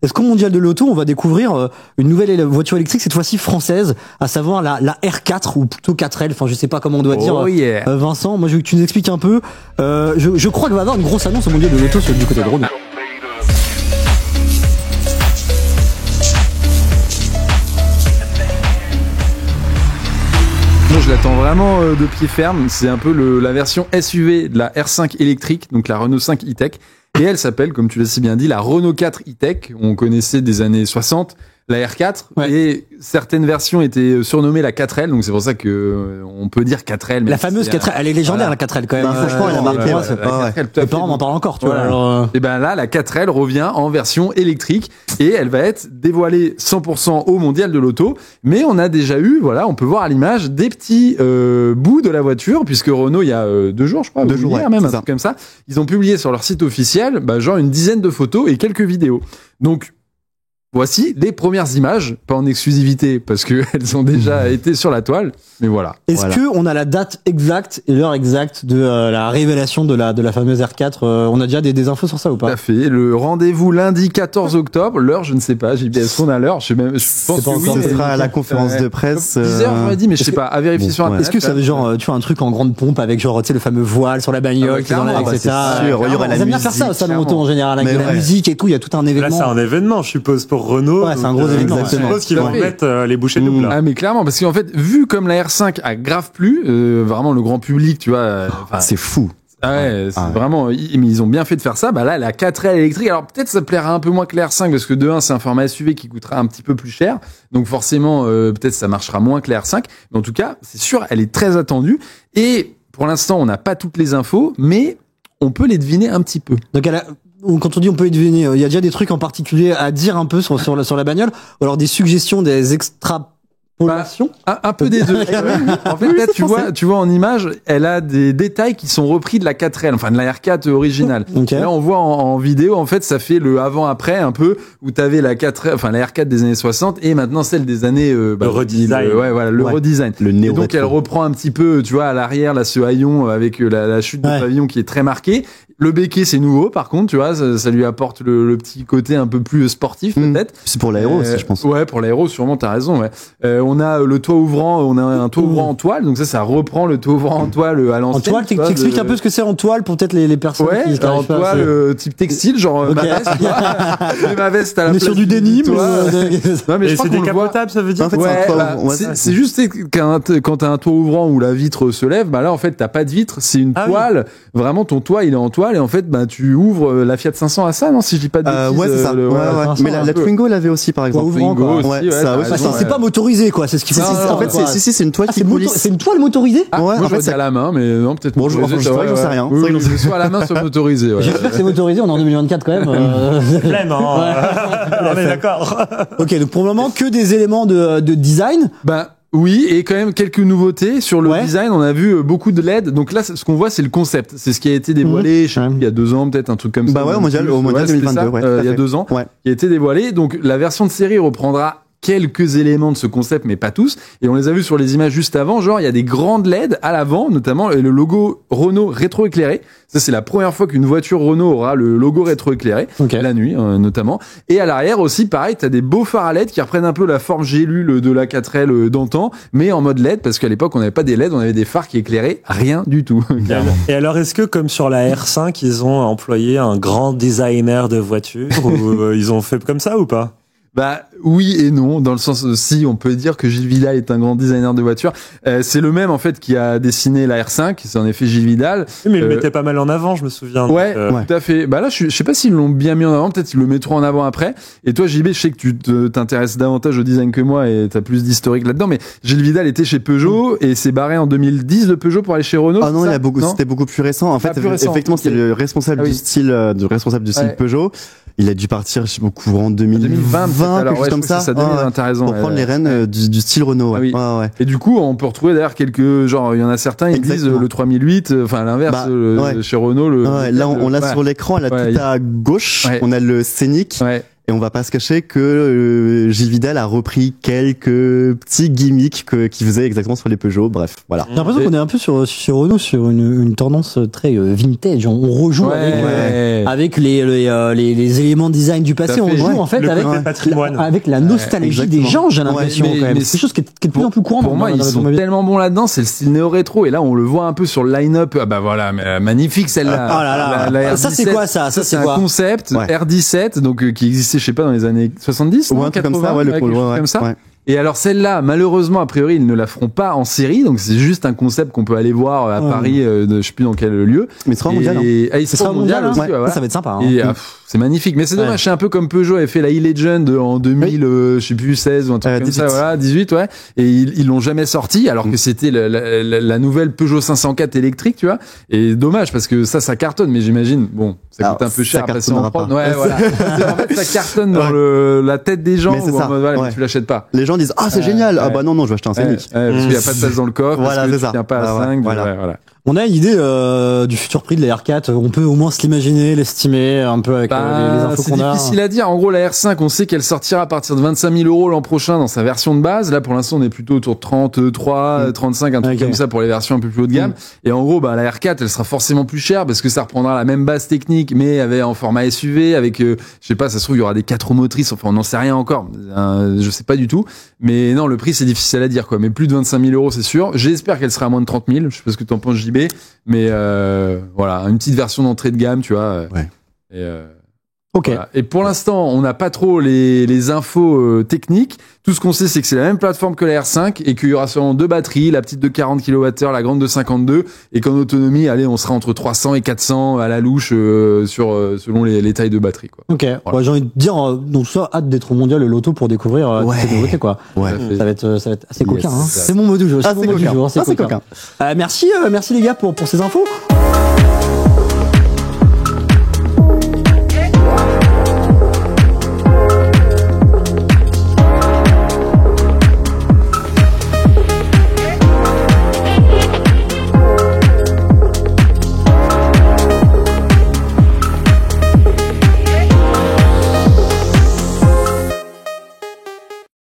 est-ce qu'au mondial de l'auto, on va découvrir une nouvelle voiture électrique, cette fois-ci française, à savoir la R4 ou plutôt 4L, enfin je sais pas comment on doit dire. Vincent, moi je veux que tu nous expliques un peu. Je crois qu'il va y avoir une grosse annonce au mondial de l'auto du côté de Renault. Moi, je l'attends vraiment de pied ferme. C'est un peu la version SUV de la R5 électrique, donc la Renault 5 e-Tech. Et elle s'appelle, comme tu l'as si bien dit, la Renault 4 e-Tech. On connaissait des années 60 la R4, et certaines versions étaient surnommées la 4L, donc c'est pour ça que on peut dire 4L. La fameuse 4L, elle est légendaire, la 4L quand même. Franchement, elle a marqué. Mes parents m'en parlent encore, tu vois. Et ben là, la 4L revient en version électrique et elle va être dévoilée 100% au mondial de l'auto. Mais on a déjà eu, on peut voir à l'image des petits bouts de la voiture, puisque Renault, il y a 2 jours, je crois, 2 jours, hier même, un truc comme ça, ils ont publié sur leur site officiel, genre une dizaine de photos et quelques vidéos. Donc voici les premières images, pas en exclusivité parce que elles ont déjà été sur la toile, mais voilà. Est-ce que on a la date exacte et l'heure exacte de la révélation de la fameuse R4 On a déjà des infos sur ça ou pas? Tout à fait. Le rendez-vous lundi 14 octobre. L'heure, je ne sais pas. Est-ce qu'on a l'heure? Je pense que oui. Ce sera à la conférence de presse. 10h, on m'a dit, mais je sais pas. À vérifier sur Internet. Est-ce que ça veut genre, tu vois, un truc en grande pompe avec genre, tu sais, le fameux voile sur la bagnole, c'est sûr. Il y aura la musique. Ils aiment bien faire ça au salon auto en général, avec la musique et tout. Il y a tout un événement. Là, c'est un événement, je suppose, pour Renault. Ouais, c'est un gros événement. Je suppose qu'ils vont mettre les bouchées doubles. Ah, mais clairement, parce qu'en fait, vu comme la R5 a grave plu, vraiment le grand public, tu vois. C'est fou. Vraiment, mais ils ont bien fait de faire ça. Là, la 4L électrique. Alors, peut-être ça plaira un peu moins que la R5 parce que de 1, c'est un format SUV qui coûtera un petit peu plus cher. Donc, forcément, peut-être ça marchera moins que la R5. Mais en tout cas, c'est sûr, elle est très attendue. Et pour l'instant, on n'a pas toutes les infos, mais on peut les deviner un petit peu. Donc, quand on dit on peut y deviner, il y a déjà des trucs en particulier à dire un peu sur la bagnole, ou alors des suggestions, des extrapolations. Un peu des deux. En fait, là, tu vois en image, elle a des détails qui sont repris de la 4L, enfin de la R4 originale. Okay. Là, on voit en vidéo, en fait, ça fait le avant-après un peu, où t'avais la 4L, enfin la R4 des années 60 et maintenant celle des années le redesign. Le redesign. Le néo. Donc elle reprend un petit peu, tu vois, à l'arrière là ce haillon avec la chute de pavillon qui est très marquée. Le béquet, c'est nouveau, par contre, tu vois, ça lui apporte le petit côté un peu plus sportif, peut-être. C'est pour l'aéro aussi, je pense. Ouais, pour l'aéro, sûrement, t'as raison, ouais. On a le toit ouvrant, on a un toit ouvrant en toile, donc ça reprend le toit ouvrant en toile à l'ancienne. En toile, t'expliques un peu ce que c'est en toile pour peut-être les personnes qui en toile, type textile, genre ma veste, tu vois. Ma veste à la place. On est sur du déni, non, mais je crois c'est décapotable, ça veut dire. En fait, c'est juste quand t'as un toit ouvrant où la vitre se lève, là, en fait, t'as pas de vitre, c'est une toile. Vraiment, ton toit, il est en toile, et en fait, tu ouvres la Fiat 500 à ça, non, si je dis pas de bêtises. Ouais, c'est ça. Mais la Twingo l'avait aussi, par exemple. Twingo aussi, c'est pas motorisé, quoi, c'est ce qui fait. En fait, c'est une toile qui coulisse. C'est une toile motorisée? Moi, je vois à la main, mais non, peut-être. Bon, j'en sais rien. Soit à la main, soit motorisé. J'espère que c'est motorisé, on est en 2024 quand même. Flemme, on est d'accord. Ok, donc pour le moment, que des éléments de design. Oui, et quand même quelques nouveautés sur le design. On a vu beaucoup de LED. Donc là, ce qu'on voit, c'est le concept. C'est ce qui a été dévoilé, je sais plus, il y a 2 ans, peut-être un truc comme ça. Au mondial 2022, il y a 2 ans, qui a été dévoilé. Donc la version de série reprendra quelques éléments de ce concept, mais pas tous. Et on les a vus sur les images juste avant. Genre, il y a des grandes LED à l'avant, notamment le logo Renault rétroéclairé. Ça, c'est la première fois qu'une voiture Renault aura le logo rétroéclairé, la nuit, notamment. Et à l'arrière aussi, pareil, t'as des beaux phares à LED qui reprennent un peu la forme gélule de la 4L d'antan, mais en mode LED, parce qu'à l'époque, on n'avait pas des LED, on avait des phares qui éclairaient rien du tout. Et alors, est-ce que, comme sur la R5, ils ont employé un grand designer de voiture, ou ils ont fait comme ça ou pas? Oui et non, dans le sens si on peut dire que Gilles Vidal est un grand designer de voitures. C'est le même en fait qui a dessiné la R5, c'est en effet Gilles Vidal. Oui, mais il le mettait pas mal en avant, je me souviens. Tout à fait. Là, je sais pas s'ils l'ont bien mis en avant, peut-être qu'ils le mettront en avant après. Et toi, JB, je sais que tu t'intéresses davantage au design que moi et t'as plus d'historique là-dedans, mais Gilles Vidal était chez Peugeot et s'est barré en 2020 de Peugeot pour aller chez Renault. Ah non, c'était beaucoup plus récent. En fait, effectivement, c'est le responsable du style Peugeot. Il a dû partir courant 2020, quelque chose comme ça. Pour prendre les rênes du style Renault. Et du coup, on peut retrouver d'ailleurs quelques, genre, il y en a certains, ils disent le 3008, enfin, l'inverse, chez Renault, là, on l'a sur l'écran, là, tout à gauche, on a le Scénic. Et on va pas se cacher que Gilles Vidal a repris quelques petits gimmicks qu'il faisait exactement sur les Peugeot. Bref, voilà. J'ai l'impression qu'on est un peu sur Renault sur une tendance très vintage. On rejoue avec les éléments de design du passé. On joue en fait avec la nostalgie des gens. J'ai l'impression quand même. C'est quelque chose qui est de plus en plus courant. Pour moi, ils sont tellement bons là-dedans. C'est le style néo-rétro. Et là, on le voit un peu sur le line-up. Ah bah voilà, magnifique celle-là. Oh là là. Ça c'est quoi ça? Ça c'est un concept R17 donc qui existait je sais pas dans les années 70 ou un truc comme ça comme ça. Et alors celle-là, malheureusement, a priori, ils ne la feront pas en série, donc c'est juste un concept qu'on peut aller voir à Paris, je sais plus dans quel lieu. Mais ce sera mondial. Il sera mondial aussi. Ça va être sympa. Et c'est magnifique, mais c'est dommage. C'est un peu comme Peugeot avait fait la e-Legend en 2000, je sais plus 16 ou un truc comme 18. Ça, voilà, 18, ouais. Et ils l'ont jamais sorti, alors que c'était la nouvelle Peugeot 504 électrique, tu vois. Et dommage parce que ça cartonne, mais j'imagine, bon, ça coûte un peu cher. Après, si on prend, ouais, voilà. En fait, ça cartonne dans la tête des gens. Mais tu l'achètes pas. Disent c'est génial. Ah bah non je vais acheter un Scénic. Parce qu'il n'y a pas de place dans le coffre. Voilà, parce que c'est ça. Tu tiens pas à 5. Voilà. On a une idée du futur prix de la R4. On peut au moins se l'imaginer, l'estimer un peu avec les infos qu'on a. C'est difficile à dire. En gros, la R5, on sait qu'elle sortira à partir de 25 000 € l'an prochain dans sa version de base. Là, pour l'instant, on est plutôt autour de 33, 35, un truc comme ça pour les versions un peu plus haut de gamme. Et en gros, la R4, elle sera forcément plus chère parce que ça reprendra la même base technique, mais en format SUV, avec, je sais pas, ça se trouve, il y aura des 4 roues motrices. Enfin, on n'en sait rien encore. Je sais pas du tout. Mais non, le prix, c'est difficile à dire, quoi. Mais plus de 25 000 €, c'est sûr. J'espère qu'elle sera à moins de 30 000. Je sais pas ce que t'en penses, JB. Mais voilà, une petite version d'entrée de gamme, tu vois. Ok. Voilà. Et pour l'instant, on n'a pas trop les infos techniques. Tout ce qu'on sait, c'est que c'est la même plateforme que la R5 et qu'il y aura seulement 2 batteries, la petite de 40 kWh, la grande de 52, et qu'en autonomie, on sera entre 300 et 400 à la louche selon les tailles de batterie, quoi. Ok. Voilà. Ouais, j'ai envie de dire, donc ça, hâte d'être au mondial l'auto pour découvrir cette nouveauté, quoi. Ouais. Ça va être assez coquin. Hein. C'est mon mot du jour. C'est coquin. Merci les gars pour ces infos.